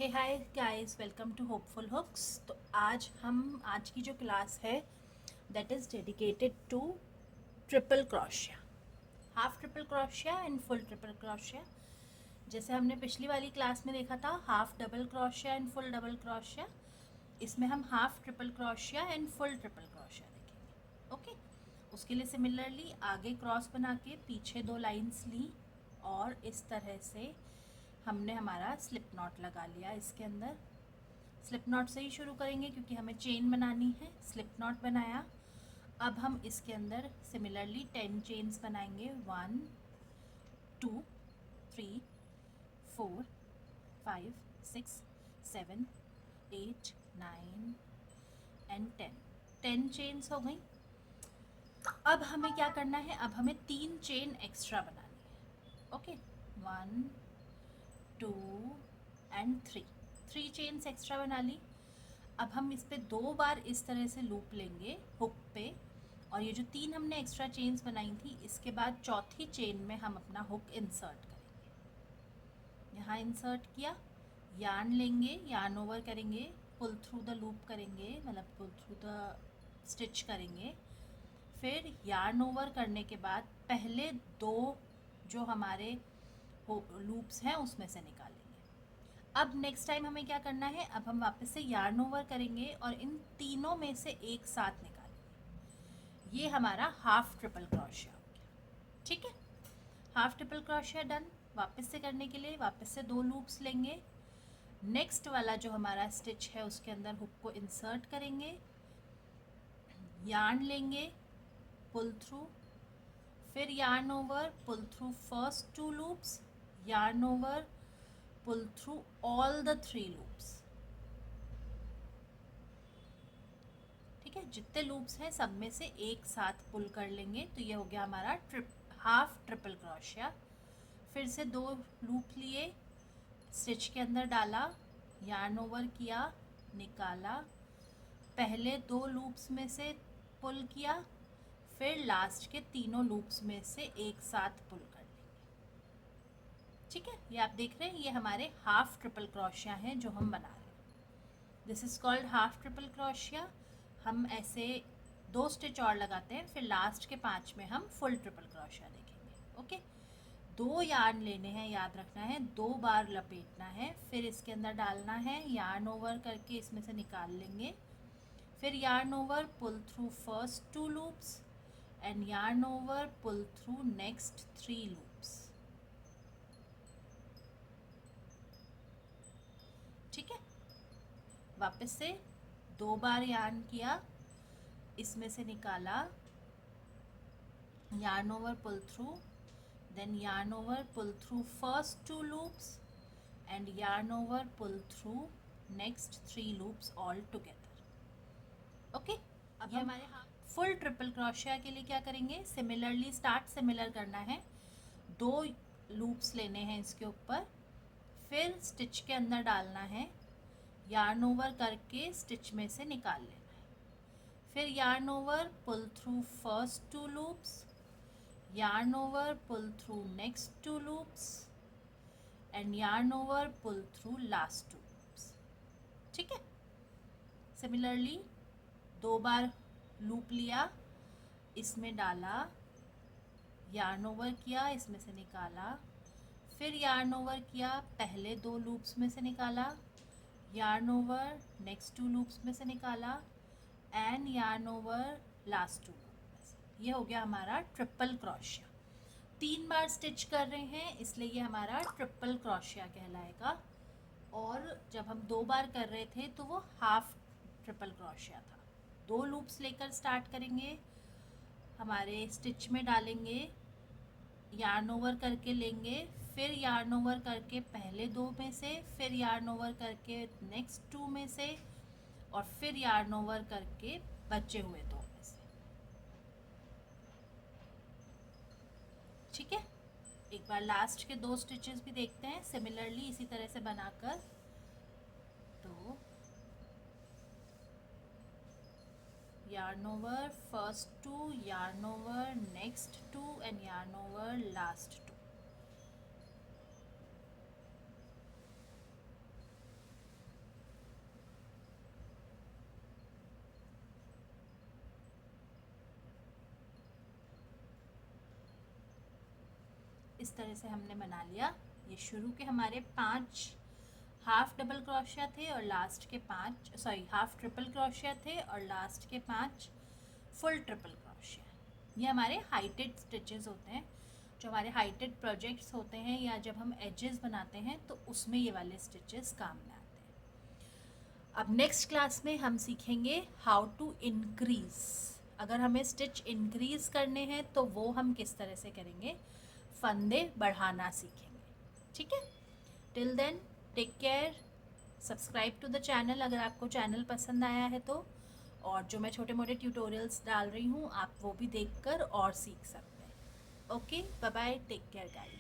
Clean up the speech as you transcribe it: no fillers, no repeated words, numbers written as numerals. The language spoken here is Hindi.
Hey hi guys, welcome to Hopeful Hooks. तो आज की जो क्लास है that is dedicated to triple crochet, half triple crochet and full triple crochet. जैसे हमने पिछली वाली क्लास में देखा था half double crochet and full double crochet, इसमें हम half triple crochet and full triple crochet देखेंगे। ओके, उसके लिए सिमिलरली आगे क्रॉस बना के पीछे दो लाइंस ली और इस तरह से हमने हमारा स्लिप नॉट लगा लिया। इसके अंदर स्लिप नॉट से ही शुरू करेंगे क्योंकि हमें चेन बनानी है। स्लिप नॉट बनाया, अब हम इसके अंदर सिमिलरली 10 चेन्स बनाएंगे। 1 2 3 4 5 6 7 8 9 एंड 10 चेन्स हो गई। अब हमें क्या करना है, अब हमें 3 चेन एक्स्ट्रा बनानी है। ओके, 1 2 एंड 3 चेन्स एक्स्ट्रा बना ली। अब हम इस पे 2 बार इस तरह से लूप लेंगे हुक पे, और ये जो 3 हमने एक्स्ट्रा चेन्स बनाई थी इसके बाद चौथी चेन में हम अपना हुक इंसर्ट करेंगे। यहाँ इंसर्ट किया, यार्न लेंगे, यार्न ओवर करेंगे, पुल थ्रू द लूप करेंगे, मतलब पुल थ्रू द स्टिच करेंगे। फिर यार्न ओवर करने के बाद पहले 2 जो हमारे लूप्स हैं उसमें से निकालेंगे। अब नेक्स्ट टाइम हमें क्या करना है, अब हम वापस से यार्न ओवर करेंगे और इन तीनों में से एक साथ निकालेंगे। ये हमारा हाफ ट्रिपल क्रोशिया हो गया। ठीक है, हाफ ट्रिपल क्रोशिया डन। वापस से करने के लिए वापस से 2 लूप्स लेंगे। नेक्स्ट वाला जो हमारा स्टिच है उसके अंदर हुक को इंसर्ट करेंगे, यार्न लेंगे, पुल थ्रू, फिर yarn over, pull through first 2 loops, yarn over, pull through all the 3 loops. ठीक है, जितने लूप्स हैं सब में से एक साथ पुल कर लेंगे। तो ये हो गया हमारा हाफ ट्रिपल क्रोशिया। फिर से 2 लूप लिए, स्टिच के अंदर डाला, यार्न ओवर किया, निकाला, पहले 2 लूप्स में से पुल किया, फिर लास्ट के तीनों लूप्स में से एक साथ पुल कर लेंगे। ठीक है, ये आप देख रहे हैं, ये हमारे हाफ ट्रिपल क्रोशिया हैं जो हम बना रहे हैं। This is called half triple crochet. हम ऐसे 2 स्टिच और लगाते हैं, फिर लास्ट के 5 में हम फुल ट्रिपल क्रोशिया देखेंगे। ओके, 2 यार्न लेने हैं, याद रखना है, 2 बार लपेटना है, फिर इसके अंदर डालना है, यार्न ओवर करके इसमें से निकाल लेंगे, फिर yarn over, pull through first 2 loops and yarn over, pull through next 3 loops. ठीक है, वापस से 2 बार यार्न किया, इसमें से निकाला, yarn over, pull through, then yarn over, pull through first 2 loops and yarn over, pull through next 3 loops all together. Okay, अब हमारे फुल ट्रिपल क्रोशिया के लिए क्या करेंगे, सिमिलरली स्टार्ट सिमिलर करना है। 2 लूप्स लेने हैं इसके ऊपर, फिर स्टिच के अंदर डालना है, यार्न ओवर करके स्टिच में से निकाल लेना है, फिर yarn over, pull through first 2 loops, yarn over, pull through next 2 loops and yarn over, pull through last 2 loops. ठीक है, सिमिलरली 2 बार लूप लिया, इसमें डाला, यार्न ओवर किया, इसमें से निकाला, फिर यार्न ओवर किया, पहले 2 लूप्स में से निकाला, यार्न ओवर, नेक्स्ट 2 लूप्स में से निकाला and yarn over, last 2 loop में से। ये हो गया हमारा ट्रिपल क्रोशिया। 3 बार स्टिच कर रहे हैं इसलिए ये हमारा ट्रिपल क्रोशिया कहलाएगा, और जब हम 2 बार कर रहे थे तो वो हाफ ट्रिपल क्रोशिया था। 2 लूप्स लेकर स्टार्ट करेंगे, हमारे स्टिच में डालेंगे, यार्न ओवर करके लेंगे, फिर यार्न ओवर करके पहले 2 में से, फिर यार्न ओवर करके नेक्स्ट 2 में से, और फिर यार्न ओवर करके बचे हुए 2 में से। ठीक है, एक बार लास्ट के 2 स्टिचेस भी देखते हैं सिमिलरली इसी तरह से बनाकर। तो yarn over first 2, yarn over next 2 and yarn over last 2। इस तरह से हमने बना लिया। ये शुरू के हमारे 5 हाफ डबल क्रोशिया थे और लास्ट के 5 हाफ ट्रिपल क्रोशिया थे और लास्ट के 5 फुल ट्रिपल क्रोशिया। ये हमारे हाइटेड स्टिचेस होते हैं, जो हमारे हाइटेड प्रोजेक्ट्स होते हैं या जब हम एजेस बनाते हैं तो उसमें ये वाले स्टिचेस काम में आते हैं। अब नेक्स्ट क्लास में हम सीखेंगे हाउ टू इंक्रीज। अगर हमें स्टिच इंक्रीज करने हैं तो वो हम किस तरह से करेंगे, फंदे बढ़ाना सीखेंगे। ठीक है, till then take care, subscribe to the channel अगर आपको चैनल पसंद आया है तो, और जो मैं छोटे मोटे ट्यूटोरियल्स डाल रही हूँ आप वो भी देखकर और सीख सकते हैं। Okay, bye bye, take care guys.